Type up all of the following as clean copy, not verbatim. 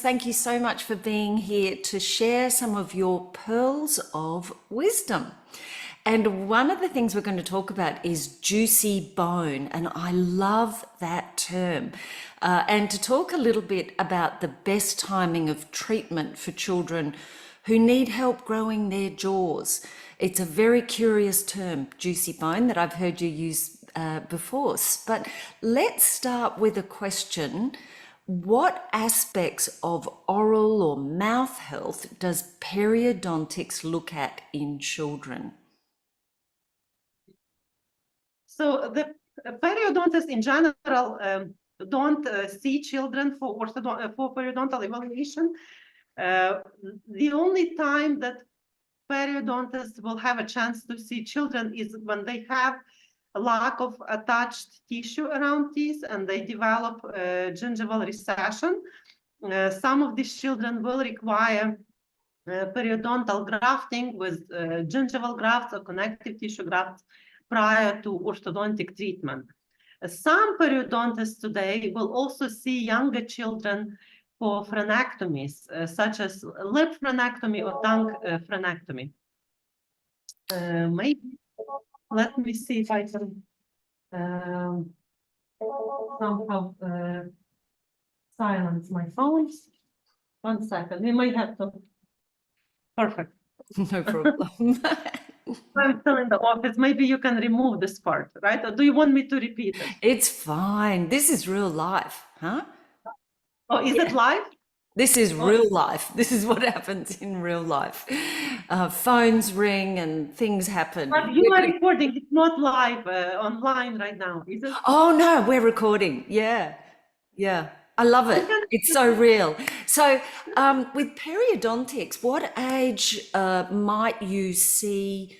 Thank you so much for being here to share some of your pearls of wisdom. And one of the things we're going to talk about is juicy bone, and I love that term. And to talk a little bit about the best timing of treatment for children who need help growing their jaws. It's a very curious term, juicy bone, that I've heard you use before. But let's start with a question. What aspects of oral or mouth health does periodontics look at in children? So the periodontists in general don't see children for periodontal evaluation. The only time that periodontists will have a chance to see children is when they have a lack of attached tissue around teeth and they develop gingival recession. Some of these children will require periodontal grafting with gingival grafts or connective tissue grafts prior to orthodontic treatment. Some periodontists today will also see younger children for frenectomies, such as lip frenectomy or tongue frenectomy. Maybe, let me see if I can somehow silence my phone. 1 second, we might have to. Perfect. No problem. I'm still in the office. Maybe you can remove this part, right? Or do you want me to repeat it? It's fine. This is real life, huh? Oh, is it live? This is real life. This is what happens in real life. Phones ring and things happen. But you are recording. It's not live online right now, is it? Oh, no, we're recording. Yeah. Yeah. I love it. It's so real. So with periodontics, what age might you see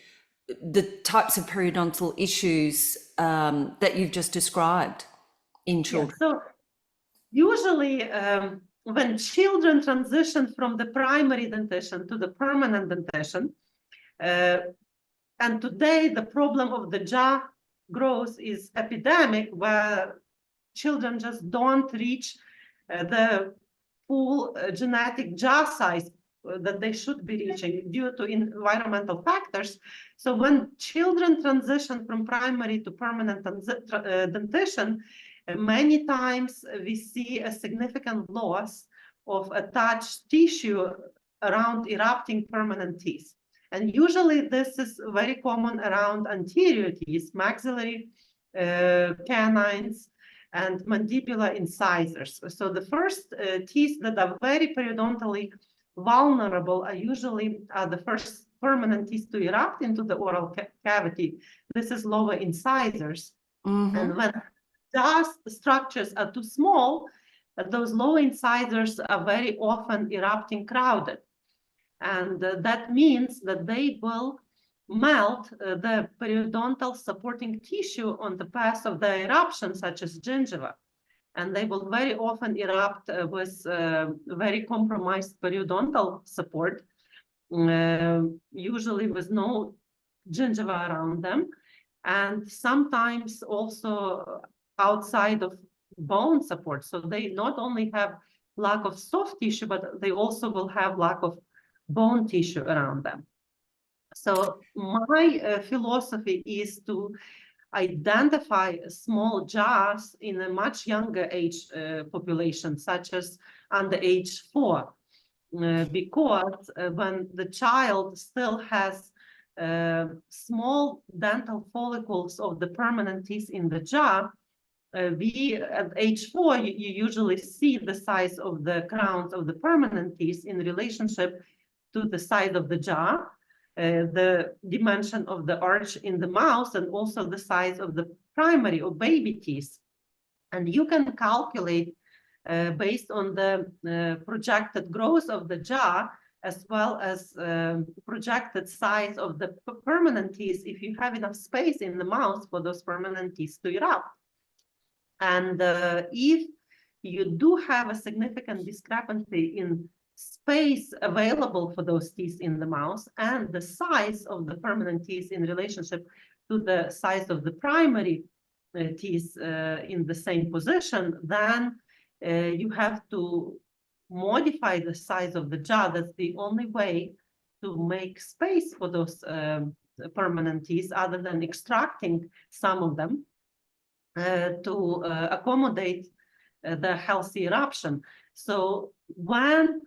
the types of periodontal issues that you've just described in children? Yeah, so usually when children transition from the primary dentition to the permanent dentition, and today the problem of the jaw growth is epidemic, where children just don't reach the full genetic jaw size that they should be reaching due to environmental factors. So when children transition from primary to permanent dentition, many times we see a significant loss of attached tissue around erupting permanent teeth. And usually this is very common around anterior teeth, maxillary canines, and mandibular incisors. So the first teeth that are very periodontally vulnerable are usually the first permanent teeth to erupt into the oral cavity. This is lower incisors. And when jaw structures are too small, those lower incisors are very often erupting crowded. And that means that they will melt the periodontal supporting tissue on the path of the eruption, such as gingiva. And they will very often erupt with very compromised periodontal support, usually with no gingiva around them, and sometimes also outside of bone support. So they not only have lack of soft tissue, but they also will have lack of bone tissue around them. So my philosophy is to identify small jaws in a much younger age population, such as under age 4, because when the child still has small dental follicles of the permanent teeth in the jaw, we at age 4, you usually see the size of the crowns of the permanent teeth in relationship to the size of the jaw, the dimension of the arch in the mouth, and also the size of the primary or baby teeth. And you can calculate based on the projected growth of the jaw, as well as projected size of the permanent teeth, if you have enough space in the mouth for those permanent teeth to erupt. And if you do have a significant discrepancy in space available for those teeth in the mouth and the size of the permanent teeth in relationship to the size of the primary teeth in the same position, then you have to modify the size of the jaw, that's the only way to make space for those permanent teeth, other than extracting some of them to accommodate the healthy eruption. So when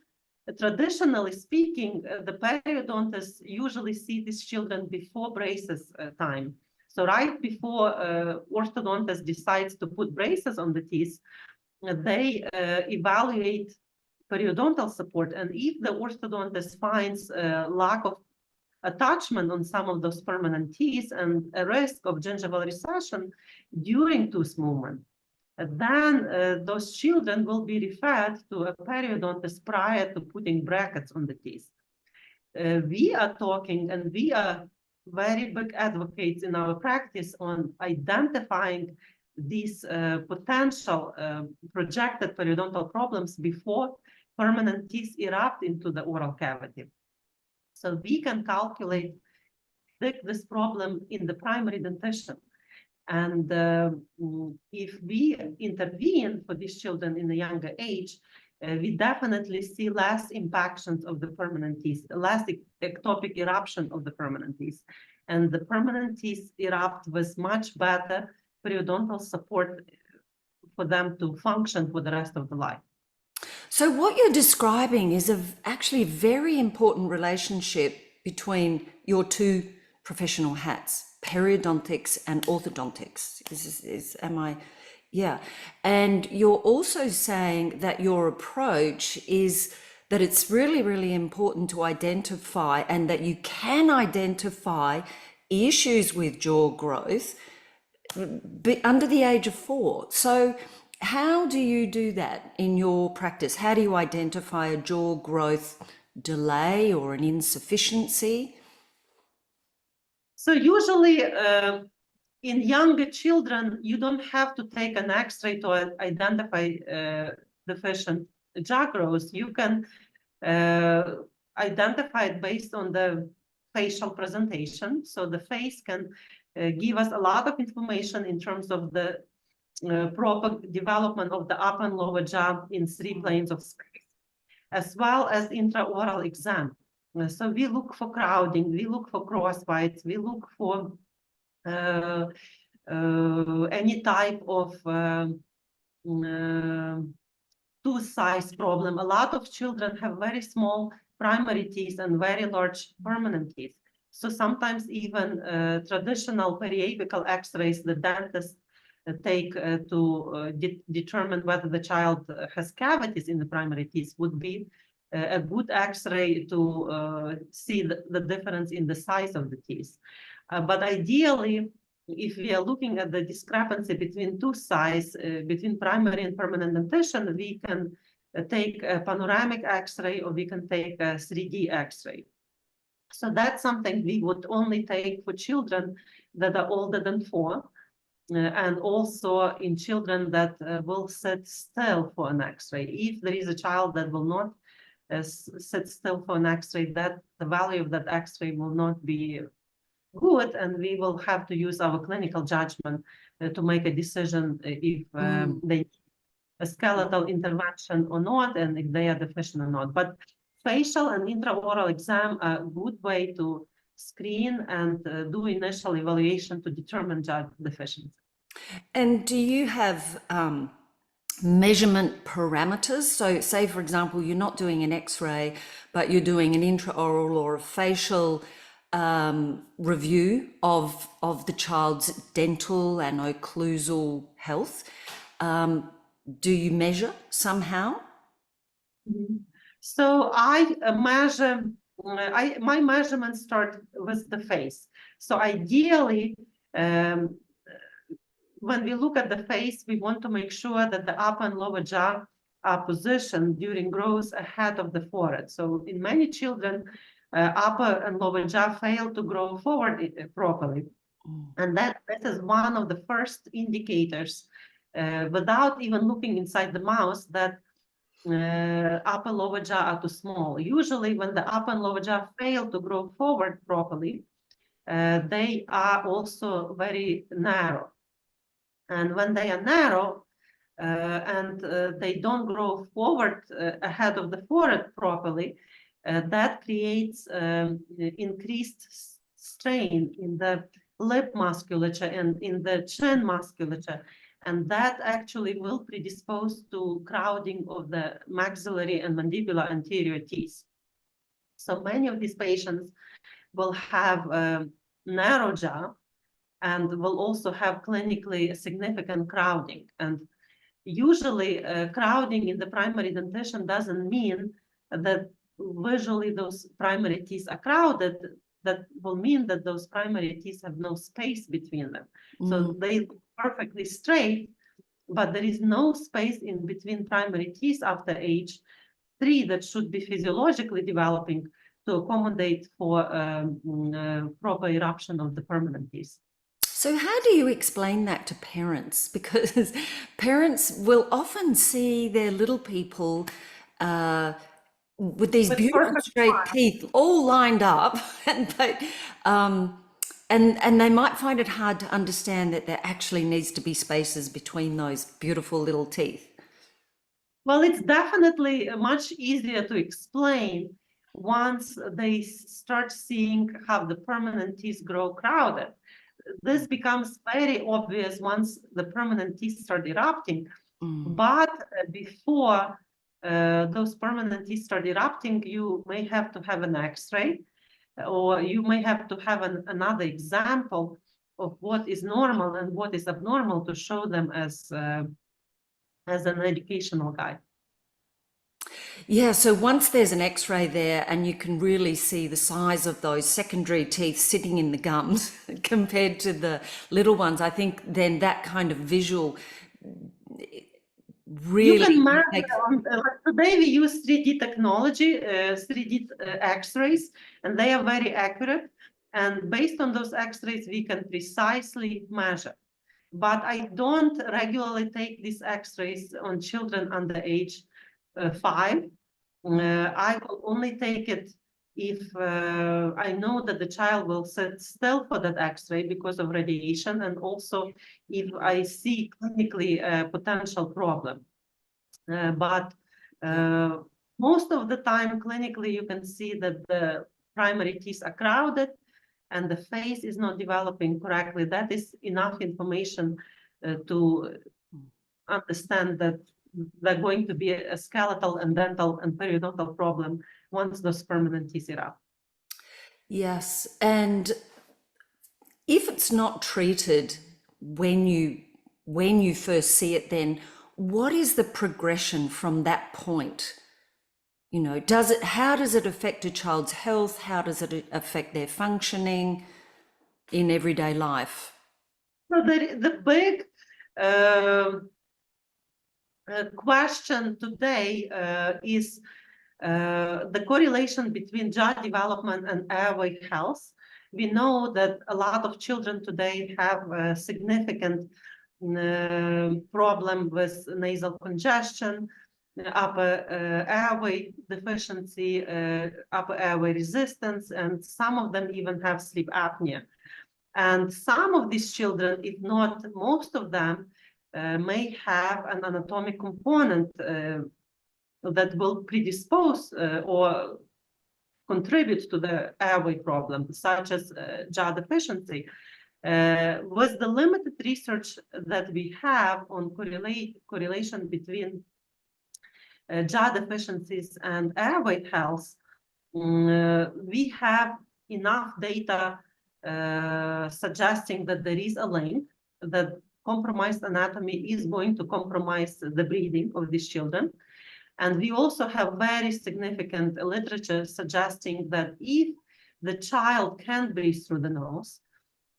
traditionally speaking, the periodontists usually see these children before braces time. So right before orthodontist decides to put braces on the teeth, they evaluate periodontal support. And if the orthodontist finds a lack of attachment on some of those permanent teeth and a risk of gingival recession during tooth movement, then those children will be referred to a periodontist prior to putting brackets on the teeth. We are talking, and we are very big advocates in our practice on identifying these potential projected periodontal problems before permanent teeth erupt into the oral cavity. So we can calculate this problem in the primary dentition. And if we intervene for these children in a younger age, we definitely see less impactions of the permanent teeth, less ectopic eruption of the permanent teeth. And the permanent teeth erupt with much better periodontal support for them to function for the rest of the life. So what you're describing is actually a very important relationship between your two professional hats, periodontics and orthodontics. Yeah. And you're also saying that your approach is that it's really, really important to identify, and that you can identify issues with jaw growth under the age of 4. So how do you do that in your practice? How do you identify a jaw growth delay or an insufficiency? So usually in younger children, you don't have to take an X-ray to identify deficient jaw growth. You can identify it based on the facial presentation. So the face can give us a lot of information in terms of the proper development of the upper and lower jaw in 3 planes of space, as well as intraoral exam. So we look for crowding, we look for crossbites, we look for any type of tooth size problem. A lot of children have very small primary teeth and very large permanent teeth. So sometimes even traditional periapical x-rays the dentist take to determine whether the child has cavities in the primary teeth would be a good x-ray to see the difference in the size of the teeth. But ideally, if we are looking at the discrepancy between tooth size, between primary and permanent dentition, we can take a panoramic x-ray, or we can take a 3D x-ray. So that's something we would only take for children that are older than 4. And also in children that will sit still for an x-ray. If there is a child that will not sit still for an x-ray, that the value of that x-ray will not be good, and we will have to use our clinical judgment to make a decision if they need a skeletal intervention or not, and if they are deficient or not. But facial and intraoral exam are a good way to screen and do initial evaluation to determine jaw deficiency. And do you have measurement parameters? So say, for example, you're not doing an x-ray, but you're doing an intraoral or a facial review of the child's dental and occlusal health. Do you measure somehow? So I measure, my measurements start with the face. So ideally, when we look at the face, we want to make sure that the upper and lower jaw are positioned during growth ahead of the forehead. So in many children, upper and lower jaw fail to grow forward properly. And that is one of the first indicators, without even looking inside the mouth, that upper lower jaw are too small. Usually when the upper and lower jaw fail to grow forward properly, they are also very narrow. And when they are narrow, and they don't grow forward ahead of the forehead properly, that creates increased strain in the lip musculature and in the chin musculature. And that actually will predispose to crowding of the maxillary and mandibular anterior teeth. So many of these patients will have a narrow jaw and will also have clinically significant crowding. And usually crowding in the primary dentition doesn't mean that visually those primary teeth are crowded. That will mean that those primary teeth have no space between them. So they look perfectly straight, but there is no space in between primary teeth after age 3 that should be physiologically developing to accommodate for proper eruption of the permanent teeth. So how do you explain that to parents? Because parents will often see their little people with these beautiful straight teeth all lined up, and they might find it hard to understand that there actually needs to be spaces between those beautiful little teeth. Well, it's definitely much easier to explain once they start seeing how the permanent teeth grow crowded. This becomes very obvious once the permanent teeth start erupting. But before those permanent teeth start erupting, you may have to have an X-ray, or you may have to have another example of what is normal and what is abnormal to show them as an educational guide. Yeah, so once there's an X-ray there and you can really see the size of those secondary teeth sitting in the gums compared to the little ones, I think then that kind of visual really... You can measure, today we use 3D technology, 3D X-rays, and they are very accurate. And based on those X-rays, we can precisely measure. But I don't regularly take these X-rays on children under age 5. I will only take it if I know that the child will sit still for that X-ray because of radiation, and also if I see clinically a potential problem. But most of the time, clinically, you can see that the primary teeth are crowded and the face is not developing correctly. That is enough information to understand that they're going to be a skeletal and dental and periodontal problem once those permanent teeth erupt. Yes, and if it's not treated when you first see it, then what is the progression from that point? You know, how does it affect a child's health? How does it affect their functioning in everyday life? So the big question today is the correlation between jaw development and airway health. We know that a lot of children today have a significant problem with nasal congestion, upper airway deficiency, upper airway resistance, and some of them even have sleep apnea. And some of these children, if not most of them, may have an anatomic component that will predispose or contribute to the airway problem, such as jaw deficiency. With the limited research that we have on correlation between jaw deficiencies and airway health, we have enough data suggesting that there is a link, that compromised anatomy is going to compromise the breathing of these children. And we also have very significant literature suggesting that if the child can breathe through the nose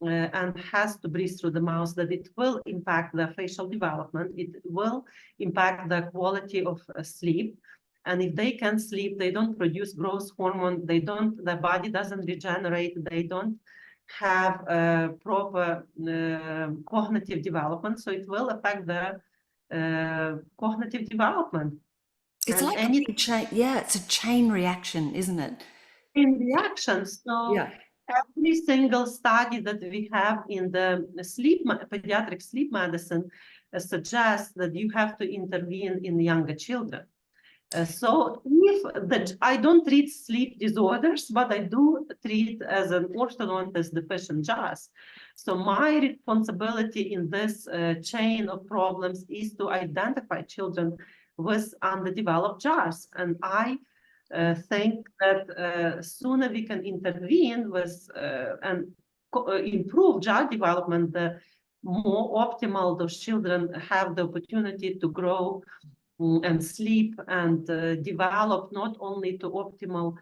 and has to breathe through the mouth, that it will impact the facial development, it will impact the quality of sleep. And if they can sleep, they don't produce growth hormone, their body doesn't regenerate, they don't have a proper cognitive development, so it will affect their cognitive development. It's like a big chain, yeah, it's a chain reaction, isn't it? In reactions. So yeah. Every single study that we have in the pediatric sleep medicine suggests that you have to intervene in younger children. So if I don't treat sleep disorders, but I do treat as an orthodontist deficient jars. So my responsibility in this chain of problems is to identify children with underdeveloped jars. And I think that sooner we can intervene with and improve jar development, the more optimal those children have the opportunity to grow and sleep and develop not only to optimal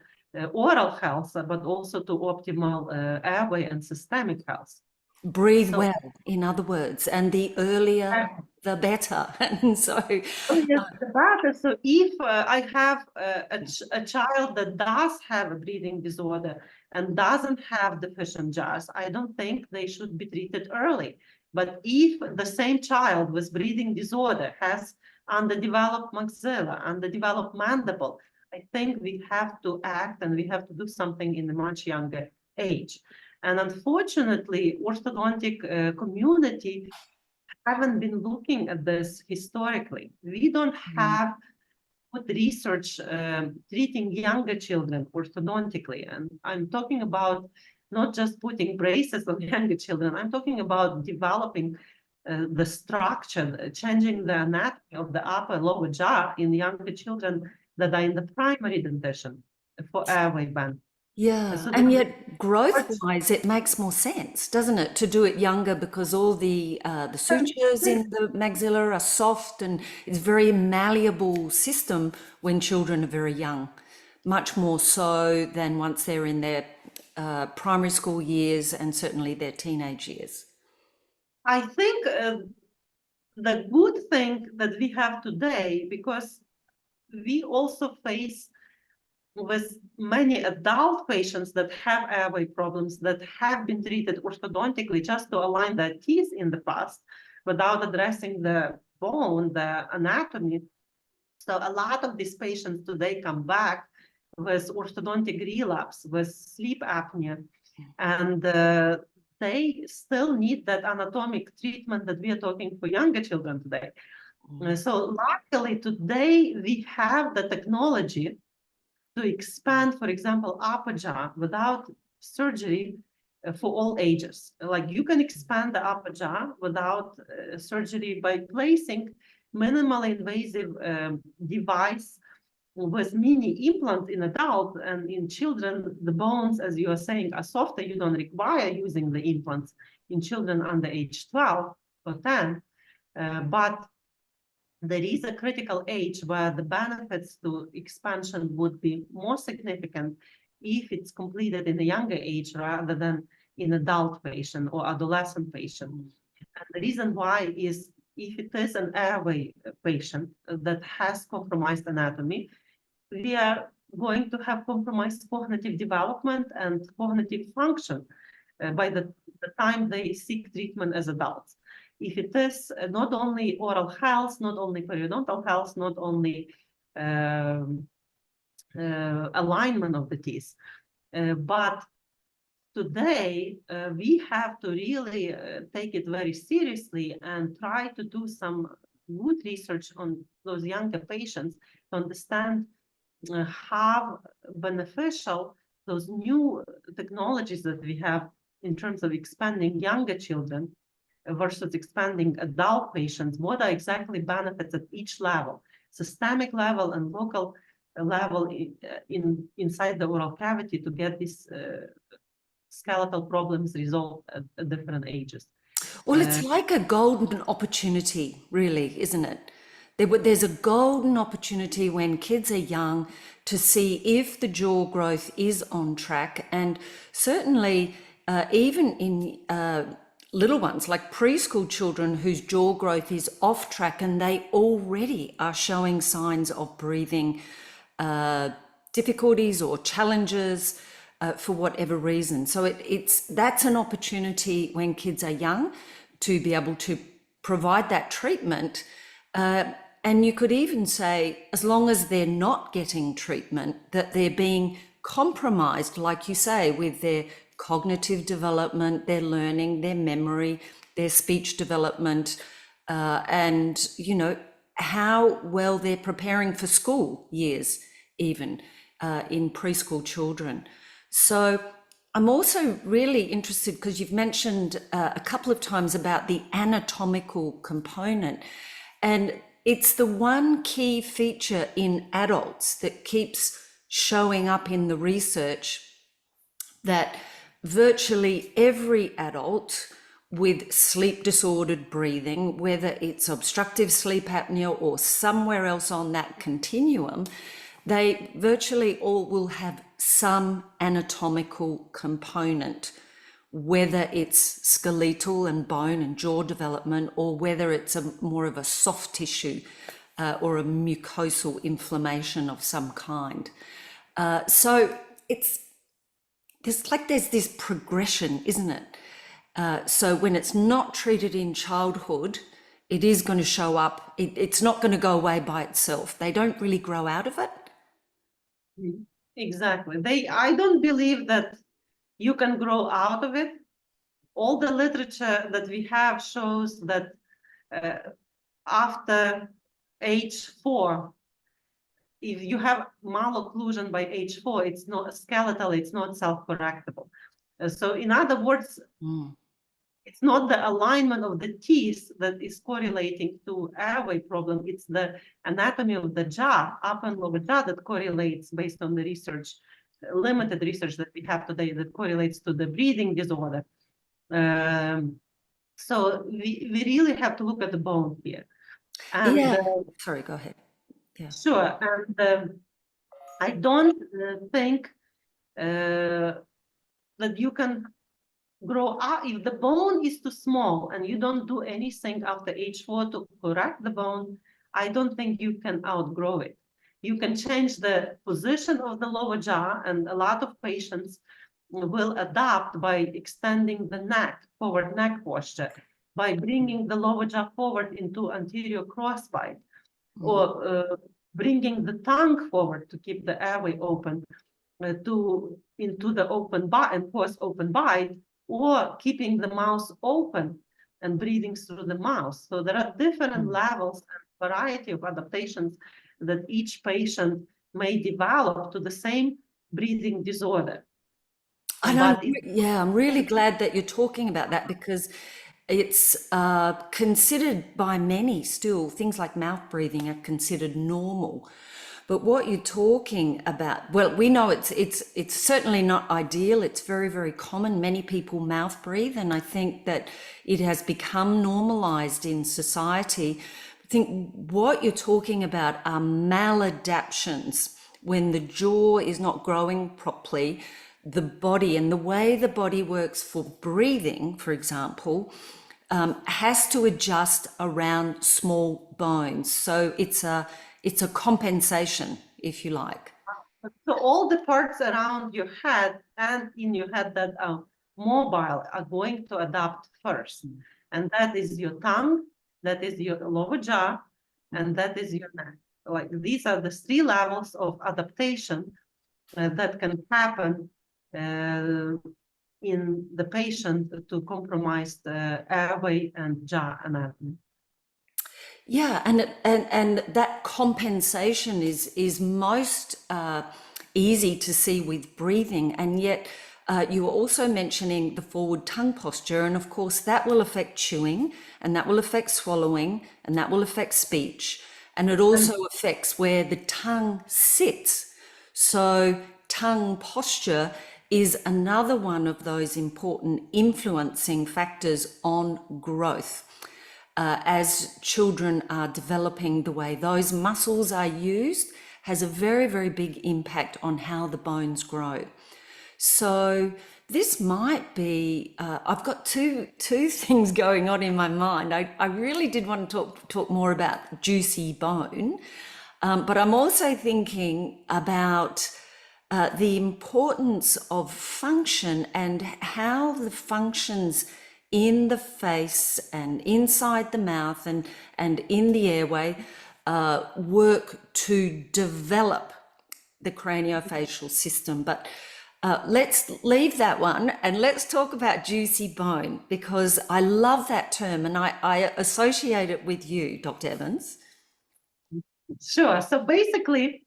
oral health, but also to optimal airway and systemic health. Breathe So- well, in other words, and the earlier, the better. And so, Yes, the better. So if I have a child that does have a breathing disorder and doesn't have deficient jars, I don't think they should be treated early. But if the same child with breathing disorder has underdeveloped maxilla, underdeveloped mandible, I think we have to act and we have to do something in a much younger age. And unfortunately, orthodontic community haven't been looking at this historically. We don't have good research treating younger children orthodontically. And I'm talking about not just putting braces on younger children, I'm talking about developing the structure, changing the anatomy of the upper lower jaw in younger children that are in the primary dentition for airway band. yeah, So and yet growth-wise, it makes more sense, doesn't it, to do it younger because all the sutures in the maxilla are soft and it's very malleable system when children are very young, much more so than once they're in their primary school years and certainly their teenage years. I think the good thing that we have today, because we also face with many adult patients that have airway problems that have been treated orthodontically just to align their teeth in the past without addressing the bone, the anatomy. So a lot of these patients today come back with orthodontic relapse, with sleep apnea, and they still need that anatomic treatment that we are talking for younger children today. So luckily today we have the technology to expand, for example, upper jaw without surgery for all ages. Like you can expand the upper jaw without surgery by placing minimally invasive device with mini implant in adult, and in children, the bones, as you are saying, are softer. You don't require using the implants in children under age 12 or 10, but there is a critical age where the benefits to expansion would be more significant if it's completed in a younger age rather than in adult patient or adolescent patient. And the reason why is if it is an airway patient that has compromised anatomy, we are going to have compromised cognitive development and cognitive function by the time they seek treatment as adults. If it is not only oral health, not only periodontal health, not only alignment of the teeth, but today we have to really take it very seriously and try to do some good research on those younger patients to understand how beneficial those new technologies that we have in terms of expanding younger children versus expanding adult patients, what are exactly benefits at each level, systemic level and local level inside the oral cavity to get these skeletal problems resolved at different ages. Well, it's like a golden opportunity, really, isn't it? There's a golden opportunity when kids are young to see if the jaw growth is on track. And certainly, even in little ones, like preschool children whose jaw growth is off track and they already are showing signs of breathing difficulties or challenges for whatever reason. So that's an opportunity when kids are young to be able to provide that treatment. And you could even say, as long as they're not getting treatment, that they're being compromised, like you say, with their cognitive development, their learning, their memory, their speech development, and, you know, how well they're preparing for school years, even in preschool children. So I'm also really interested because you've mentioned a couple of times about the anatomical component, and it's the one key feature in adults that keeps showing up in the research, that virtually every adult with sleep disordered breathing, whether it's obstructive sleep apnea or somewhere else on that continuum, they virtually all will have some anatomical component, whether it's skeletal and bone and jaw development, or whether it's more of a soft tissue or a mucosal inflammation of some kind. So there's this progression, isn't it? So when it's not treated in childhood, it is going to show up. It's not going to go away by itself. They don't really grow out of it. Exactly. I don't believe that you can grow out of it. All the literature that we have shows that after age 4, if you have malocclusion by age 4, it's not skeletal, it's not self-correctable. So in other words, it's not the alignment of the teeth that is correlating to airway problem, it's the anatomy of the jaw, upper and lower jaw, that correlates based on the research, limited research that we have today, that correlates to the breathing disorder. So we really have to look at the bone here. And, sorry, go ahead. Yeah. Sure, and I don't think that you can grow up if the bone is too small and you don't do anything after age 4 to correct the bone. I don't think you can outgrow it. You can change the position of the lower jaw, and a lot of patients will adapt by extending the neck, forward neck posture, by bringing the lower jaw forward into anterior crossbite, or bringing the tongue forward to keep the airway open into the open bite and force open bite, or keeping the mouth open and breathing through the mouth. So there are different levels and variety of adaptations that each patient may develop to the same breathing disorder. I'm really glad that you're talking about that, because it's considered by many still, things like mouth breathing are considered normal. But what you're talking about, well, we know it's certainly not ideal. It's very, very common. Many people mouth breathe, and I think that it has become normalized in society. I think what you're talking about are maladaptions, when the jaw is not growing properly, the body and the way the body works for breathing, for example, has to adjust around small bones. So it's a compensation, if you like. So all the parts around your head and in your head that are mobile are going to adapt first. And that is your tongue, that is your lower jaw, and that is your neck. Like, these are the 3 levels of adaptation that can happen in the patient to compromise the airway and jaw anatomy. Yeah, and that compensation is most easy to see with breathing, and yet you were also mentioning the forward tongue posture, and of course that will affect chewing, and that will affect swallowing, and that will affect speech, and it also affects where the tongue sits. So tongue posture is another one of those important influencing factors on growth. As children are developing, the way those muscles are used has a very, very big impact on how the bones grow. So this might be, I've got two things going on in my mind. I really did want to talk more about juicy bone, but I'm also thinking about the importance of function and how the functions in the face and inside the mouth and in the airway work to develop the craniofacial system. But Let's leave that one and let's talk about juicy bone because I love that term and I associate it with you, Dr. Evans. Sure. So basically,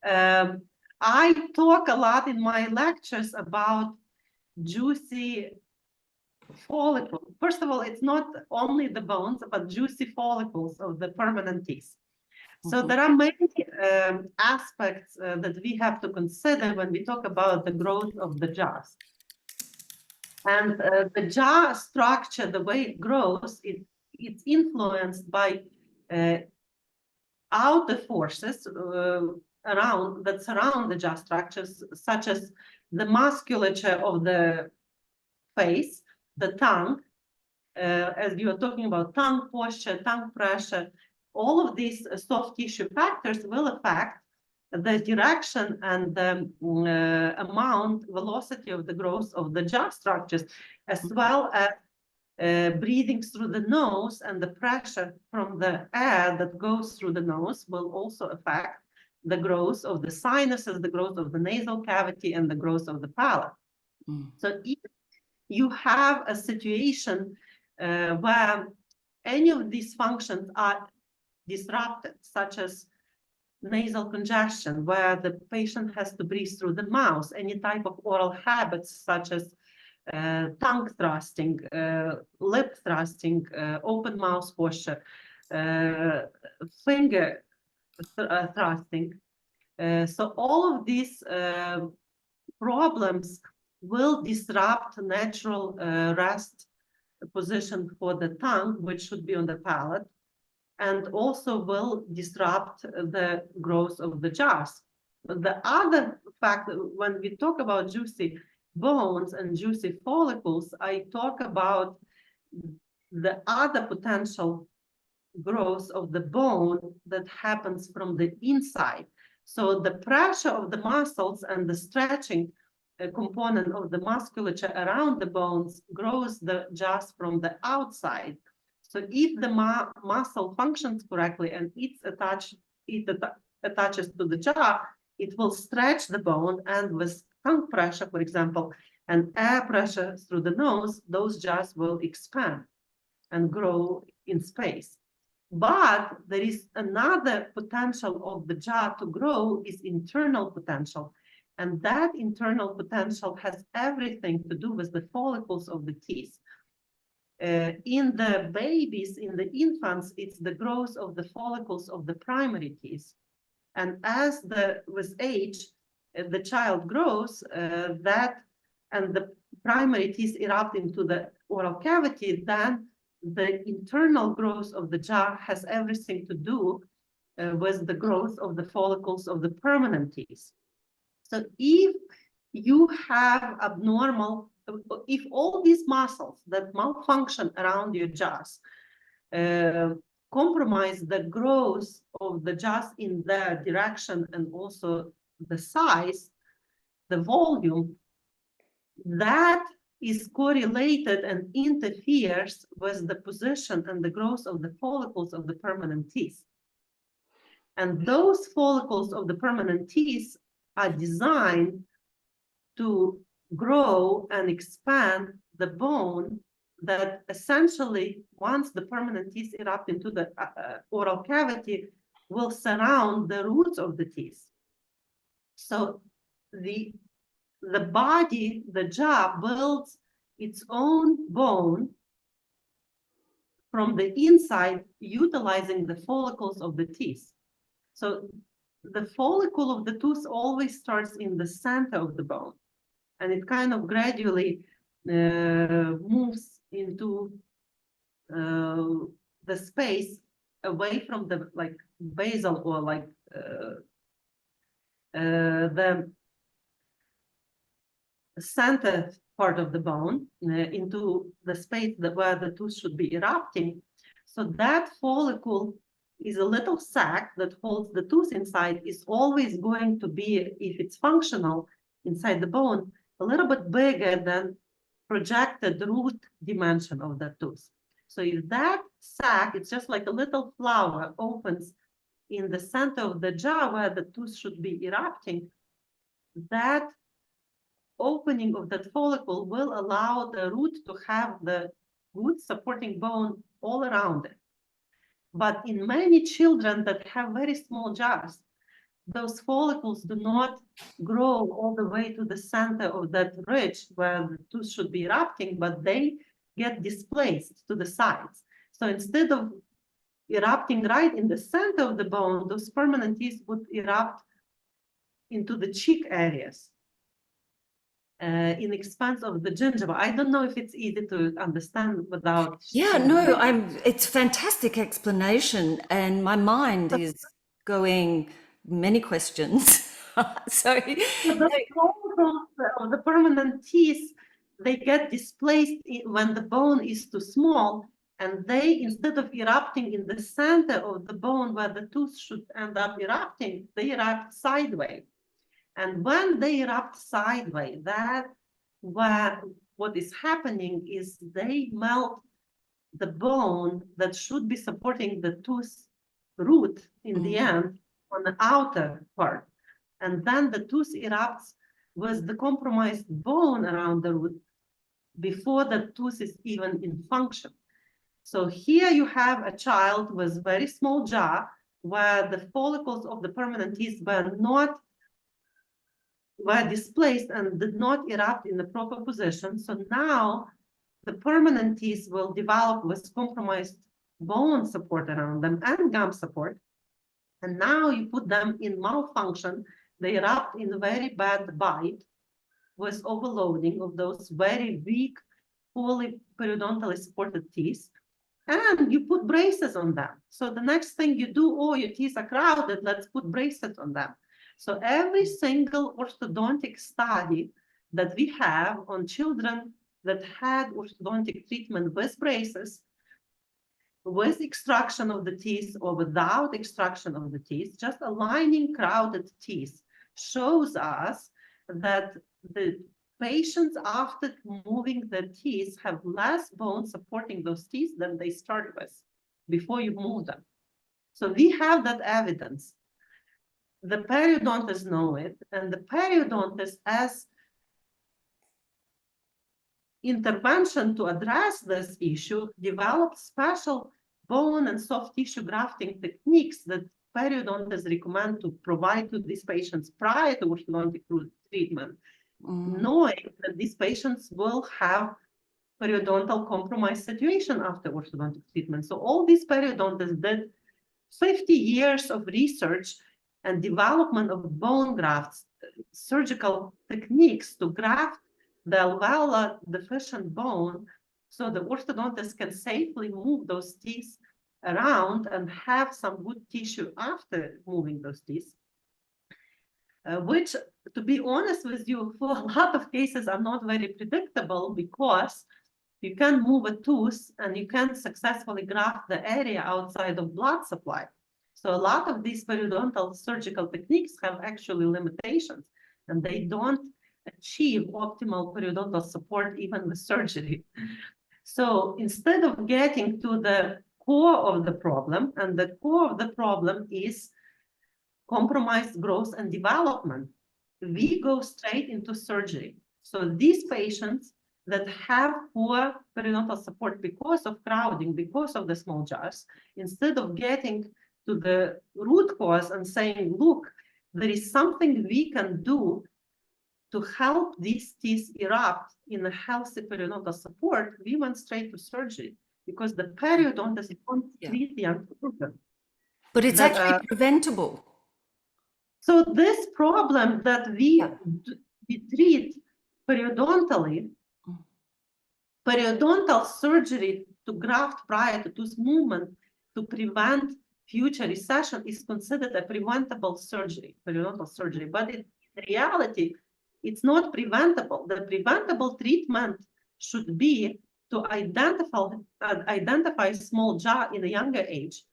I talk a lot in my lectures about juicy follicles. First of all, it's not only the bones, but juicy follicles of the permanent teeth. So there are many aspects that we have to consider when we talk about the growth of the jaws. And the jaw structure, the way it grows, it's influenced by outer forces that surround the jaw structures, such as the musculature of the face, the tongue, as you are talking about tongue posture, tongue pressure, all of these soft tissue factors will affect the direction and the amount, velocity of the growth of the jaw structures, as well as breathing through the nose, and the pressure from the air that goes through the nose will also affect the growth of the sinuses, the growth of the nasal cavity, and the growth of the palate. So if you have a situation where any of these functions are disrupted, such as nasal congestion, where the patient has to breathe through the mouth, any type of oral habits, such as tongue thrusting, lip thrusting, open mouth posture, finger thrusting. So all of these problems will disrupt natural rest position for the tongue, which should be on the palate, and also will disrupt the growth of the jaws. The other fact, when we talk about juicy bones and juicy follicles, I talk about the other potential growth of the bone that happens from the inside. So the pressure of the muscles and the stretching component of the musculature around the bones grows the jaws from the outside. So if the muscle functions correctly and it attaches to the jaw, it will stretch the bone, and with tongue pressure, for example, and air pressure through the nose, those jaws will expand and grow in space. But there is another potential of the jaw to grow, is internal potential. And that internal potential has everything to do with the follicles of the teeth. In the babies, in the infants, it's the growth of the follicles of the primary teeth. And as with age, the child grows, and the primary teeth erupt into the oral cavity, then the internal growth of the jaw has everything to do with the growth of the follicles of the permanent teeth. So if you have if all these muscles that malfunction around your jaws compromise the growth of the jaws in their direction and also the size, the volume, that is correlated and interferes with the position and the growth of the follicles of the permanent teeth. And those follicles of the permanent teeth are designed to grow and expand the bone that essentially, once the permanent teeth erupt into the oral cavity, will surround the roots of the teeth. So the body, the jaw, builds its own bone from the inside, utilizing the follicles of the teeth. So the follicle of the tooth always starts in the center of the bone, and it kind of gradually moves into the space away from the basal or the center part of the bone into the space where the tooth should be erupting. So that follicle is a little sac that holds the tooth inside, is always going to be, if it's functional inside the bone, a little bit bigger than projected root dimension of the tooth. So if that sac, it's just like a little flower, opens in the center of the jaw where the tooth should be erupting, that opening of that follicle will allow the root to have the good supporting bone all around it. But in many children that have very small jaws, those follicles do not grow all the way to the center of that ridge where the tooth should be erupting, but they get displaced to the sides. So instead of erupting right in the center of the bone, those permanent teeth would erupt into the cheek areas in expense of the gingiva. I don't know if it's easy to understand without. Yeah, no, it's fantastic explanation, and my mind is going many questions. So, The follicles of the permanent teeth, they get displaced when the bone is too small, and they, instead of erupting in the center of the bone where the tooth should end up erupting, they erupt sideways. And when they erupt sideways, what is happening is they melt the bone that should be supporting the tooth root in the end on the outer part. And then the tooth erupts with the compromised bone around the root before the tooth is even in function. So here you have a child with very small jaw where the follicles of the permanent teeth were displaced and did not erupt in the proper position. So now the permanent teeth will develop with compromised bone support around them and gum support. And now you put them in malfunction, they erupt in very bad bite with overloading of those very weak, fully periodontally supported teeth. And you put braces on them. So the next thing you do, oh, your teeth are crowded, let's put braces on them. So every single orthodontic study that we have on children that had orthodontic treatment with braces, with extraction of the teeth or without extraction of the teeth, just aligning crowded teeth shows us that the patients after moving their teeth have less bone supporting those teeth than they started with before you move them. So we have that evidence. The periodontists know it, and the periodontists, as intervention to address this issue, developed special bone and soft tissue grafting techniques that periodontists recommend to provide to these patients prior to orthodontic treatment, knowing that these patients will have periodontal compromise situation after orthodontic treatment. So all these periodontists did 50 years of research and development of bone grafts, surgical techniques to graft the alveolar deficient bone so the orthodontist can safely move those teeth around and have some good tissue after moving those teeth. Which, to be honest with you, for a lot of cases are not very predictable because you can move a tooth and you can successfully graft the area outside of blood supply. So a lot of these periodontal surgical techniques have actually limitations and they don't achieve optimal periodontal support even with surgery. So instead of getting to the core of the problem, and the core of the problem is compromised growth and development, we go straight into surgery. So these patients that have poor periodontal support because of crowding, because of the small jaws, instead of getting to the root cause and saying, look, there is something we can do to help these teeth erupt in a healthy periodontal support, we went straight to surgery because the periodontist don't treat the young children. But it's actually preventable. So this problem that we treat periodontally, periodontal surgery to graft prior to tooth movement to prevent future recession is considered a preventable surgery, periodontal surgery. But in reality, it's not preventable. The preventable treatment should be to identify small jaw in a younger age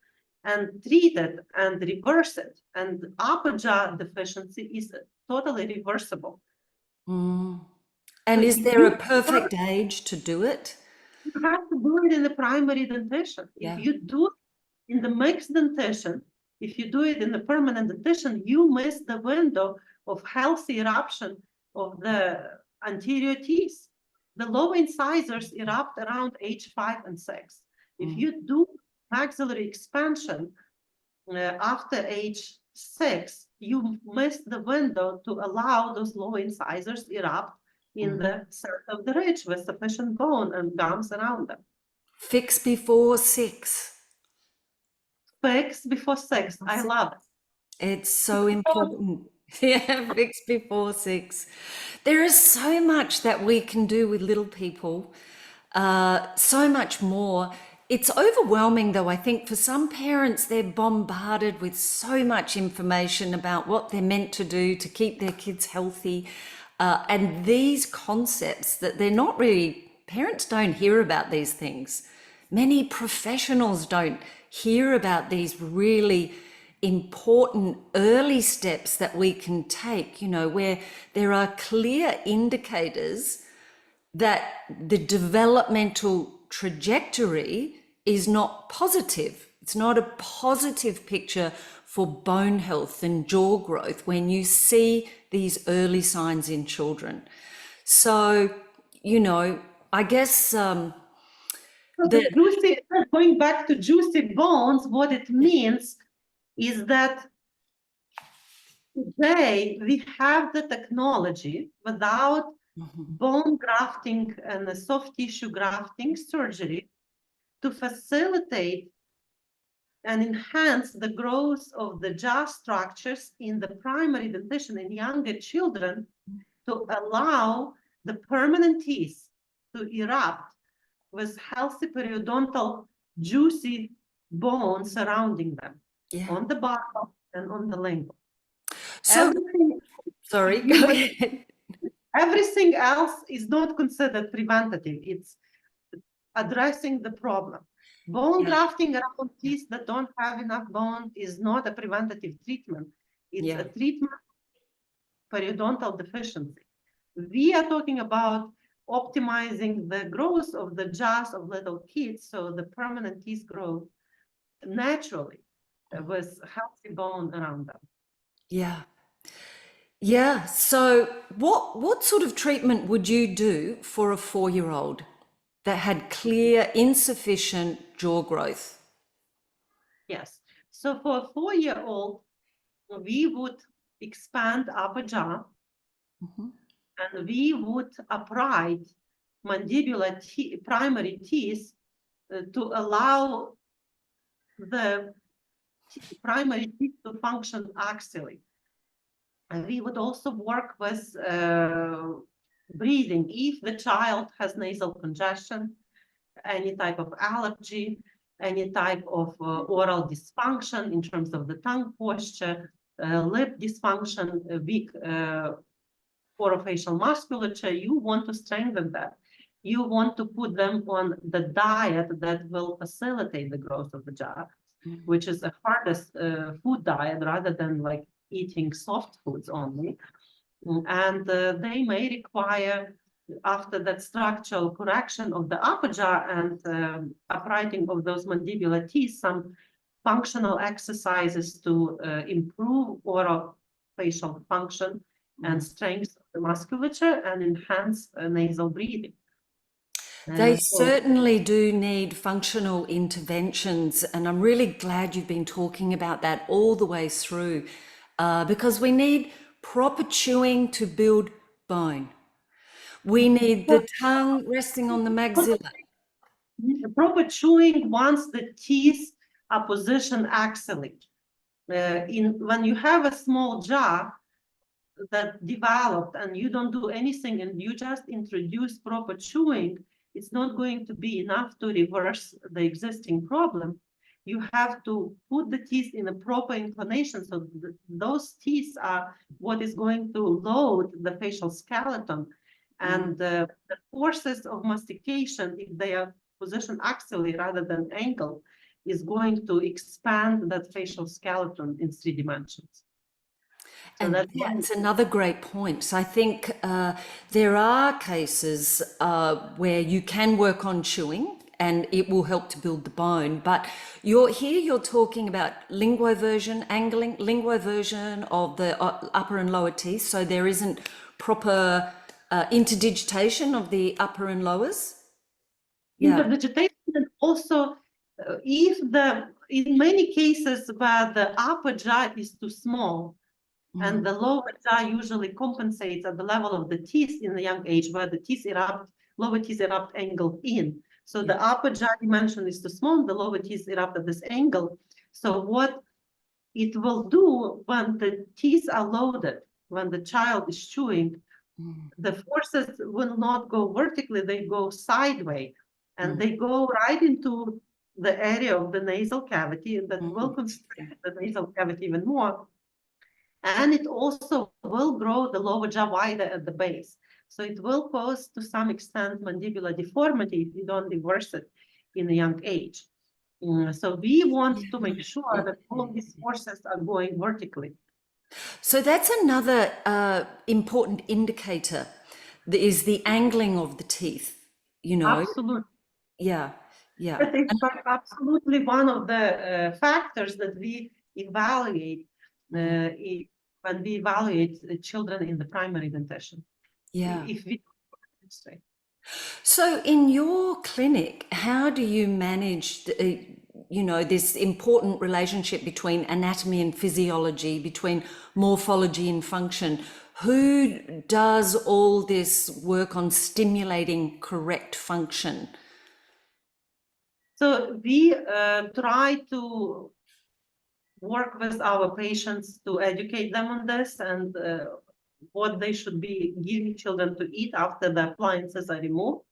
and treat it and reverse it. And upper jaw deficiency is totally reversible. And is there a perfect age to do it? You have to do it in the primary dentition. If you do it in the mixed dentition, if you do it in the permanent dentition, you miss the window of healthy eruption of the anterior teeth. The lower incisors erupt around age 5 and 6. If you do maxillary expansion after age 6, you miss the window to allow those lower incisors erupt in the center of the ridge with sufficient bone and gums around them. Fix before 6. Fix before 6. I love it. It's so important. Yeah, fix before 6. There is so much that we can do with little people, so much more. It's overwhelming, though. I think for some parents, they're bombarded with so much information about what they're meant to do to keep their kids healthy. And these concepts that they're not really, parents don't hear about these things. Many professionals don't hear about these really important early steps that we can take, you know, where there are clear indicators that the developmental trajectory is not positive. It's not a positive picture for bone health and jaw growth when you see these early signs in children. So, you know, I guess going back to juicy bones, what it means is that today we have the technology without bone grafting and the soft tissue grafting surgery to facilitate and enhance the growth of the jaw structures in the primary dentition in younger children to allow the permanent teeth to erupt with healthy periodontal juicy bone surrounding them on the bottom and on the lingual. So, sorry, go ahead. Everything else is not considered preventative. It's addressing the problem. Bone grafting around teeth that don't have enough bone is not a preventative treatment. It's a treatment periodontal deficiency. We are talking about optimizing the growth of the jaws of little kids so the permanent teeth grow naturally with healthy bone around them. Yeah. Yeah. So what sort of treatment would you do for a 4-year-old that had clear insufficient jaw growth? Yes. So for a 4-year-old, we would expand upper jaw and we would upright mandibular primary teeth to allow the primary teeth to function axially. And we would also work with breathing. If the child has nasal congestion, any type of allergy, any type of oral dysfunction in terms of the tongue posture, lip dysfunction, weak orofacial musculature, you want to strengthen that. You want to put them on the diet that will facilitate the growth of the jaw, which is the hardest food diet rather than like eating soft foods only. And they may require, after that structural correction of the upper jaw and uprighting of those mandibular teeth, some functional exercises to improve oral facial function and strength of the musculature and enhance nasal breathing. They certainly do need functional interventions, and I'm really glad you've been talking about that all the way through, because we need proper chewing to build bone. We need the tongue resting on the maxilla. Proper chewing once the teeth are positioned axially. When you have a small jaw that developed and you don't do anything and you just introduce proper chewing, it's not going to be enough to reverse the existing problem. You have to put the teeth in a proper inclination. So those teeth are what is going to load the facial skeleton. And the forces of mastication, if they are positioned axially rather than angled, is going to expand that facial skeleton in 3 dimensions. So and that's another great point. So I think there are cases where you can work on chewing and it will help to build the bone. But you're talking about linguoversion, linguoversion of the upper and lower teeth. So there isn't proper interdigitation of the upper and lowers. Interdigitation, and also if in many cases where the upper jaw is too small, and the lower jaw usually compensates at the level of the teeth in the young age, where the teeth erupt, lower teeth erupt angled in. So the upper jaw dimension is too small, the lower teeth erupt at this angle. So what it will do when the teeth are loaded, when the child is chewing, the forces will not go vertically, they go sideways, and they go right into the area of the nasal cavity, and that will constrict the nasal cavity even more. And it also will grow the lower jaw wider at the base. So it will cause, to some extent, mandibular deformity if you don't reverse it in a young age. So we want to make sure that all these forces are going vertically. So that's another important indicator, is the angling of the teeth, you know. Absolutely. Yeah, yeah. That is absolutely one of the factors that we evaluate when we evaluate children in the primary dentition. Yeah. If we So in your clinic, how do you manage, this important relationship between anatomy and physiology, between morphology and function? Who does all this work on stimulating correct function? So we try to work with our patients to educate them on this and what they should be giving children to eat after the appliances are removed.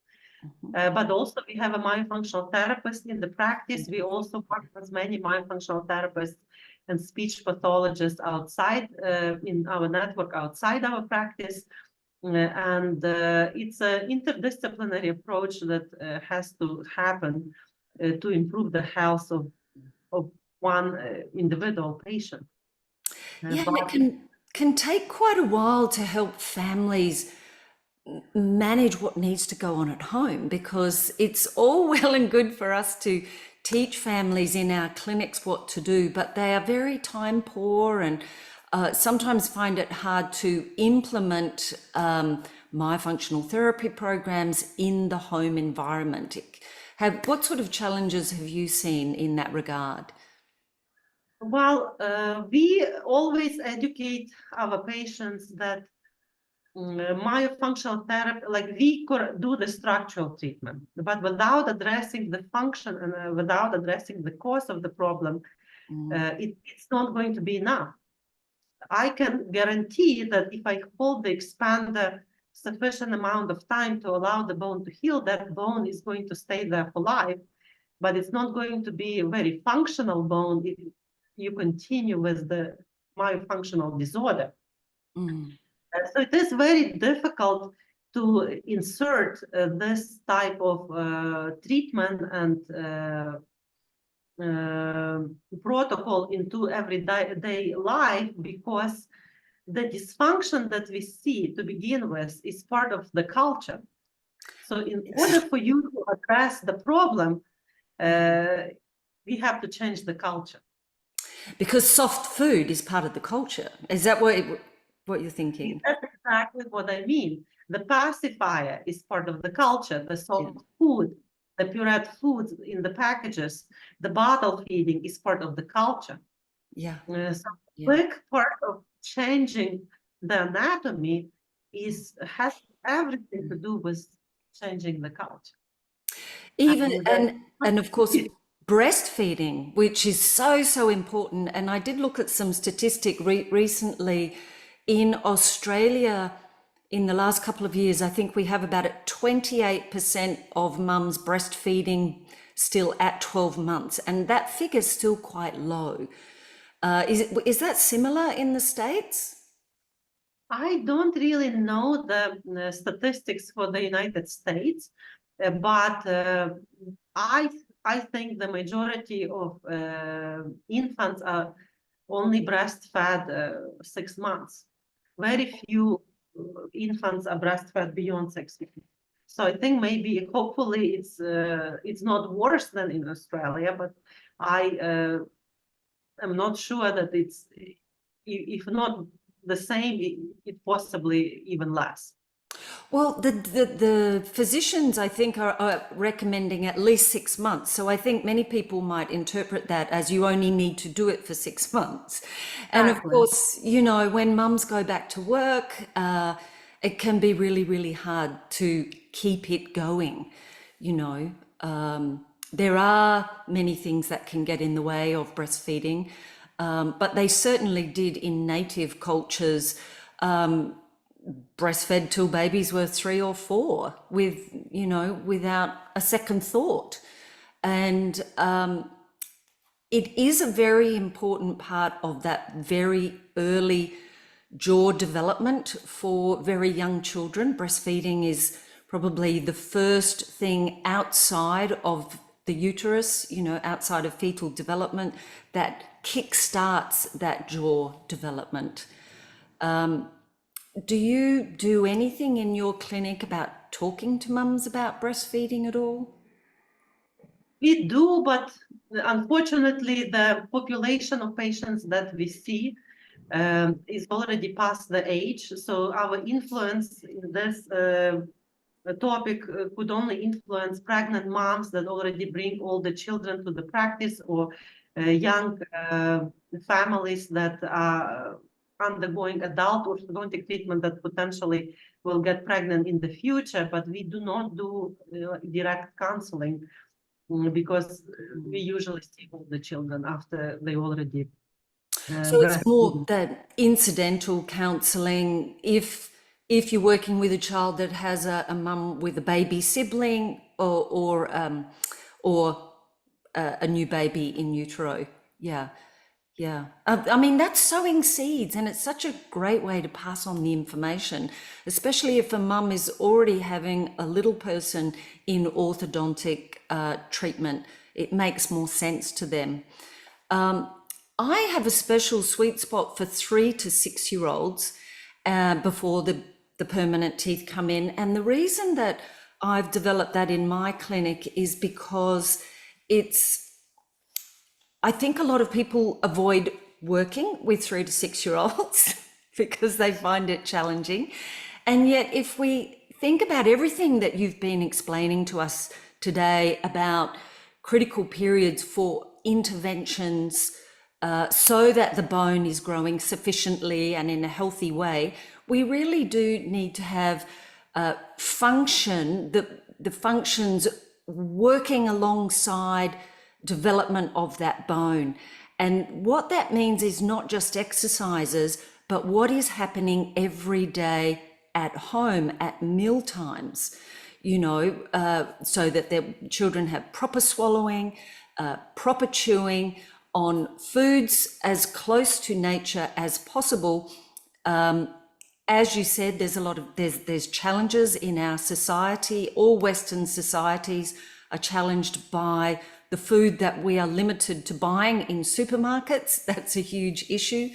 But also we have a myofunctional therapist in the practice. We also work with many myofunctional therapists and speech pathologists outside in our network, outside our practice. And it's an interdisciplinary approach that has to happen to improve the health of one individual patient. Yeah, and it can take quite a while to help families manage what needs to go on at home, because it's all well and good for us to teach families in our clinics what to do, but they are very time poor and sometimes find it hard to implement myofunctional therapy programs in the home environment. What sort of challenges have you seen in that regard? Well, we always educate our patients that myofunctional therapy, like we do the structural treatment, but without addressing the function and without addressing the cause of the problem, it's not going to be enough. I can guarantee that if I hold the expander sufficient amount of time to allow the bone to heal, that bone is going to stay there for life, but it's not going to be a very functional bone if you continue with the myofunctional disorder. So it is very difficult to insert this type of treatment and protocol into everyday life, because the dysfunction that we see to begin with is part of the culture. So in order for you to address the problem, we have to change the culture. Because soft food is part of the culture. Is that what you're thinking? That's exactly what I mean. The pacifier is part of the culture, the soft food, the pureed foods in the packages, the bottle feeding is part of the culture. So quick part of changing the anatomy has everything to do with changing the culture. And of course, breastfeeding, which is so important. And I did look at some statistic recently in Australia. In the last couple of years, I think we have about 28% of mums breastfeeding still at 12 months, and that figure's still quite low. Is that similar in the States? I don't really know the statistics for the United States, but I think the majority of infants are only breastfed 6 months. Very few infants are breastfed beyond 6 months. So I think maybe, hopefully, it's not worse than in Australia, but I am not sure that it's, if not the same, it possibly even less. Well, the physicians, I think, are recommending at least 6 months. So I think many people might interpret that as you only need to do it for 6 months. And of Exactly. course, you know, when mums go back to work, it can be really, really hard to keep it going, you know. There are many things that can get in the way of breastfeeding, but they certainly did in native cultures breastfed till babies were 3 or 4 with, you know, without a second thought. And it is a very important part of that very early jaw development for very young children. Breastfeeding is probably the first thing outside of the uterus, you know, outside of fetal development, that kickstarts that jaw development. Do you do anything in your clinic about talking to mums about breastfeeding at all? We do, but unfortunately, the population of patients that we see is already past the age. So our influence in this topic could only influence pregnant moms that already bring all the children to the practice, or young families that are undergoing adult orthodontic treatment that potentially will get pregnant in the future. But we do not do direct counseling because we usually see all the children after they already So it's more breastfeeding. that incidental counselling if you're working with a child that has a mum with a baby sibling or a new baby in utero. Yeah, yeah. I mean, that's sowing seeds, and it's such a great way to pass on the information, especially if a mum is already having a little person in orthodontic treatment. It makes more sense to them. I have a special sweet spot for 3 to 6 year olds before the permanent teeth come in. And the reason that I've developed that in my clinic is because I think a lot of people avoid working with 3 to 6 year olds because they find it challenging. And yet, if we think about everything that you've been explaining to us today about critical periods for interventions, so that the bone is growing sufficiently and in a healthy way, we really do need to have the functions working alongside development of that bone. And what that means is not just exercises, but what is happening every day at home at meal times, you know, so that their children have proper swallowing, proper chewing on foods as close to nature as possible. As you said, there's challenges in our society. All Western societies are challenged by the food that we are limited to buying in supermarkets. That's a huge issue.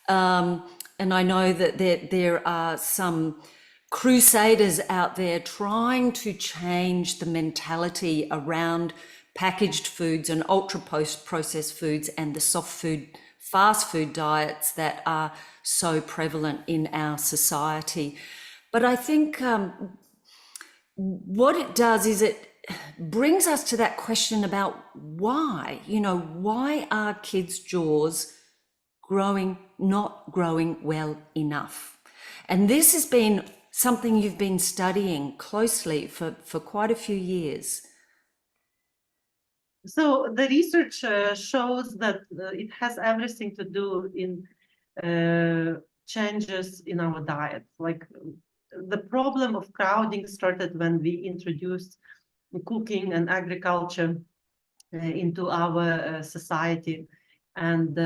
And I know that there are some crusaders out there trying to change the mentality around packaged foods and ultra processed foods and the soft food, fast food diets that are so prevalent in our society. But I think what it does is it brings us to that question about why, you know, why are kids' jaws not growing well enough? And this has been something you've been studying closely for quite a few years. So the research shows that it has everything to do in changes in our diet. Like the problem of crowding started when we introduced cooking and agriculture into our society, and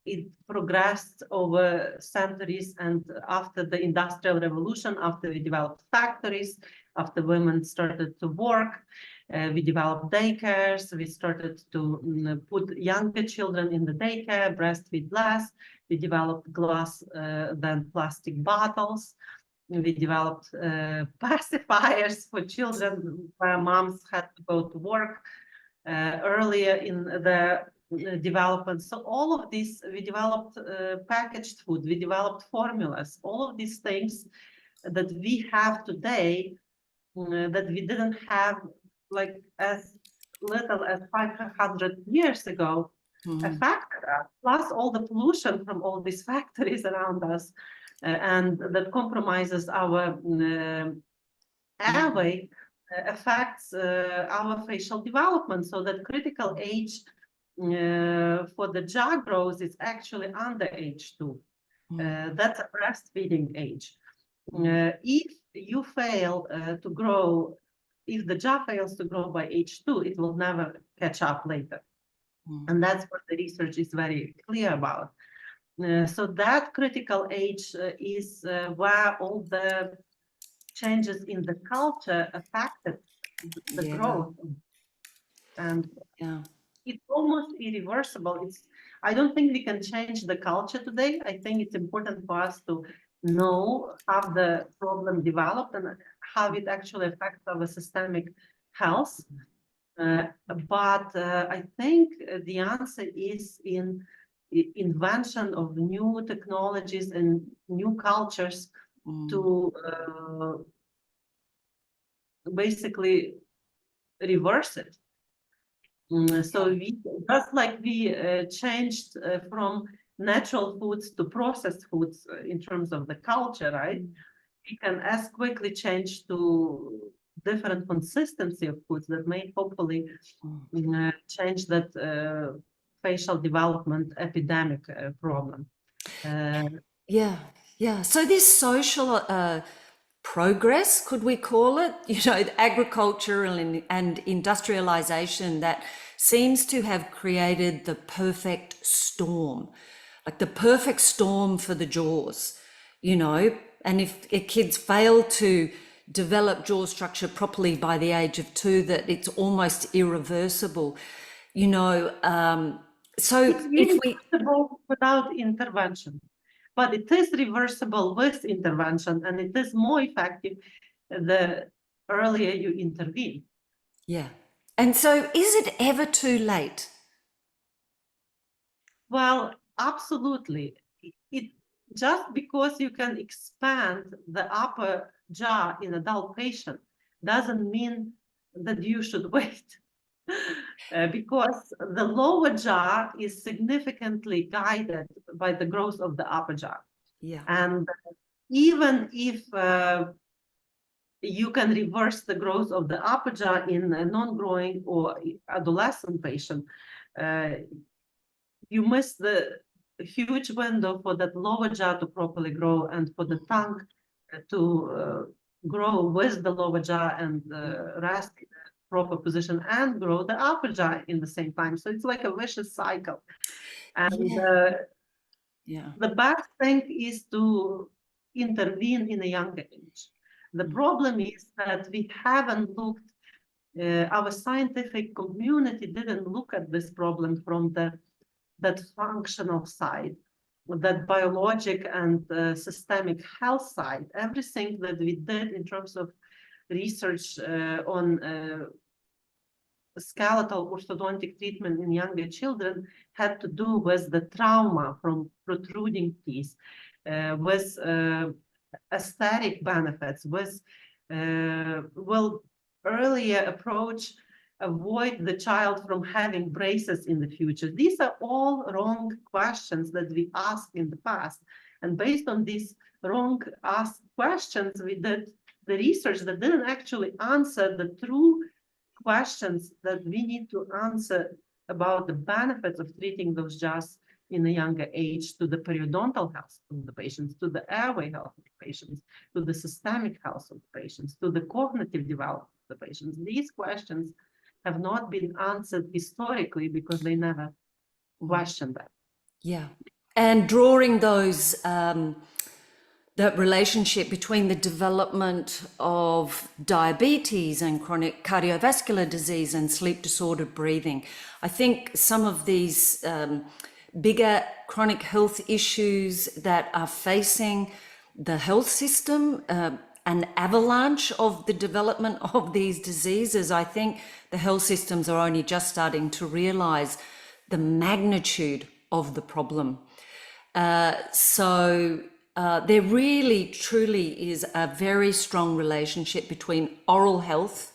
it progressed over centuries. And after the Industrial Revolution, after we developed factories, after women started to work, we developed daycares. We started to put younger children in the daycare, breastfeed less. We developed glass than plastic bottles. We developed pacifiers for children where moms had to go to work earlier in the development. So all of this, we developed packaged food, we developed formulas. All of these things that we have today that we didn't have like as little as 500 years ago. A factor, plus all the pollution from all these factories around us, and that compromises our airway, affects our facial development. So that critical age for the jaw growth is actually under age 2. That's a breastfeeding age. If you fail to grow, if the jaw fails to grow by age 2, it will never catch up later. And that's what the research is very clear about. So that critical age is where all the changes in the culture affected the growth. And it's almost irreversible. I don't think we can change the culture today. I think it's important for us to know how the problem developed and how it actually affects our systemic health. But I think the answer is in invention of new technologies and new cultures to basically reverse it. So we, just like we changed from natural foods to processed foods in terms of the culture, right? We can as quickly change to different consistency of foods that may hopefully change that facial development epidemic problem. So this social progress, could we call it? Agriculture and industrialization that seems to have created the perfect storm, like the perfect storm for the jaws, and if kids fail to develop jaw structure properly by the age of 2, that it's almost irreversible, so it's reversible without intervention, but it is reversible with intervention, and it is more effective the earlier you intervene. And so is it ever too late? Well, absolutely. It just because you can expand the upper jaw in adult patient doesn't mean that you should wait. Because the lower jaw is significantly guided by the growth of the upper jaw. And even if you can reverse the growth of the upper jaw in a non-growing or adolescent patient, you miss the huge window for that lower jaw to properly grow and for the tongue to grow with the lower jaw and rest in a proper position and grow the upper jaw in the same time. So it's like a vicious cycle. And the best thing is to intervene in a younger age. The problem is that we haven't looked, our scientific community didn't look at this problem from that functional side, that biologic and systemic health side. Everything that we did in terms of research on skeletal orthodontic treatment in younger children had to do with the trauma from protruding teeth, with aesthetic benefits, with earlier approach avoid the child from having braces in the future. These are all wrong questions that we asked in the past. And based on these wrong asked questions, we did the research that didn't actually answer the true questions that we need to answer about the benefits of treating those jaws in a younger age, to the periodontal health of the patients, to the airway health of the patients, to the systemic health of the patients, to the cognitive development of the patients. These questions have not been answered historically because they never questioned them. And drawing those that relationship between the development of diabetes and chronic cardiovascular disease and sleep disordered breathing. I think some of these bigger chronic health issues that are facing the health system, an avalanche of the development of these diseases, I think the health systems are only just starting to realize the magnitude of the problem. So there really, truly is a very strong relationship between oral health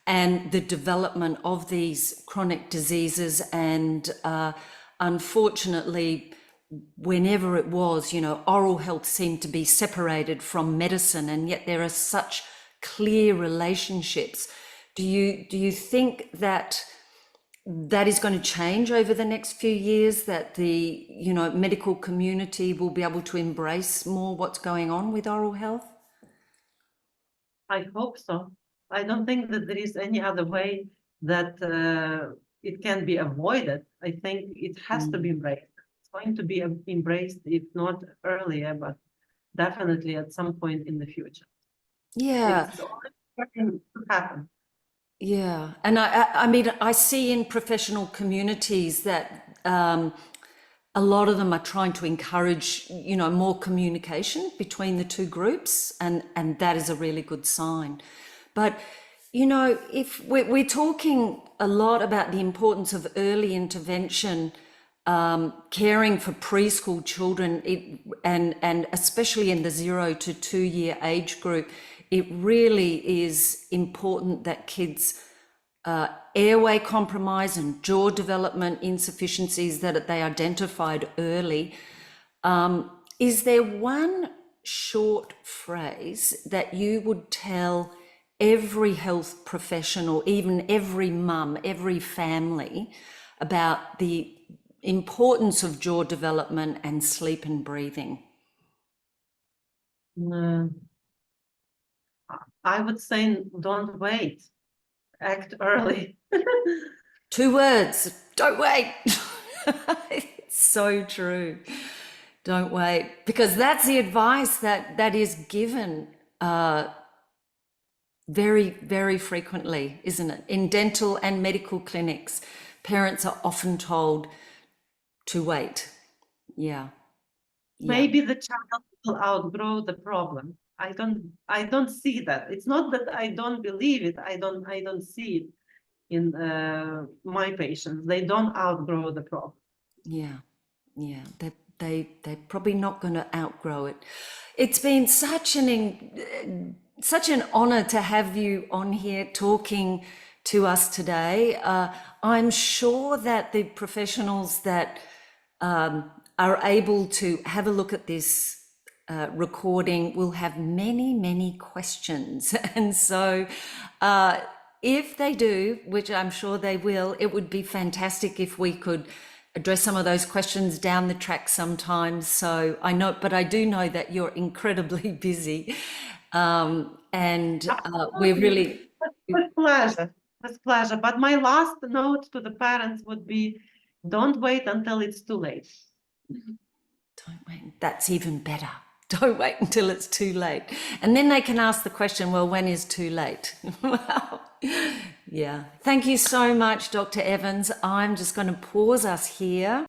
and the development of these chronic diseases. And unfortunately, whenever it was, oral health seemed to be separated from medicine, and yet there are such clear relationships. Do you think that is going to change over the next few years, that the medical community will be able to embrace more what's going on with oral health? I hope so. I don't think that there is any other way that it can be avoided. I think it has to be embraced. It's going to be embraced, if not earlier, but definitely at some point in the future. Yeah. It's going to happen. Yeah, and I mean, I see in professional communities that a lot of them are trying to encourage, more communication between the two groups, and that is a really good sign. But, if we're talking a lot about the importance of early intervention, caring for preschool children, and especially in the 0 to 2 year age group, it really is important that kids' airway compromise and jaw development insufficiencies, that they identified early. Is there one short phrase that you would tell every health professional, even every mum, every family, about the importance of jaw development and sleep and breathing? I would say don't wait, act early. 2 words, don't wait. It's so true. Don't wait, because that's the advice that is given very, very frequently, isn't it? In dental and medical clinics, parents are often told to wait. Yeah. Maybe the child will outgrow the problem. I don't see that. It's not that I don't believe it. I don't see it in my patients. They don't outgrow the problem. Yeah. They're probably not going to outgrow it. It's been such an honor to have you on here talking to us today. I'm sure that the professionals that are able to have a look at this recording will have many, many questions. And so if they do, which I'm sure they will, it would be fantastic if we could address some of those questions down the track sometimes. So I do know that you're incredibly busy. And we're really... With pleasure, with pleasure. But my last note to the parents would be, don't wait until it's too late. Don't wait. That's even better. Don't wait until it's too late. And then they can ask the question, well, when is too late? Well, yeah. Thank you so much, Dr. Evans. I'm just going to pause us here.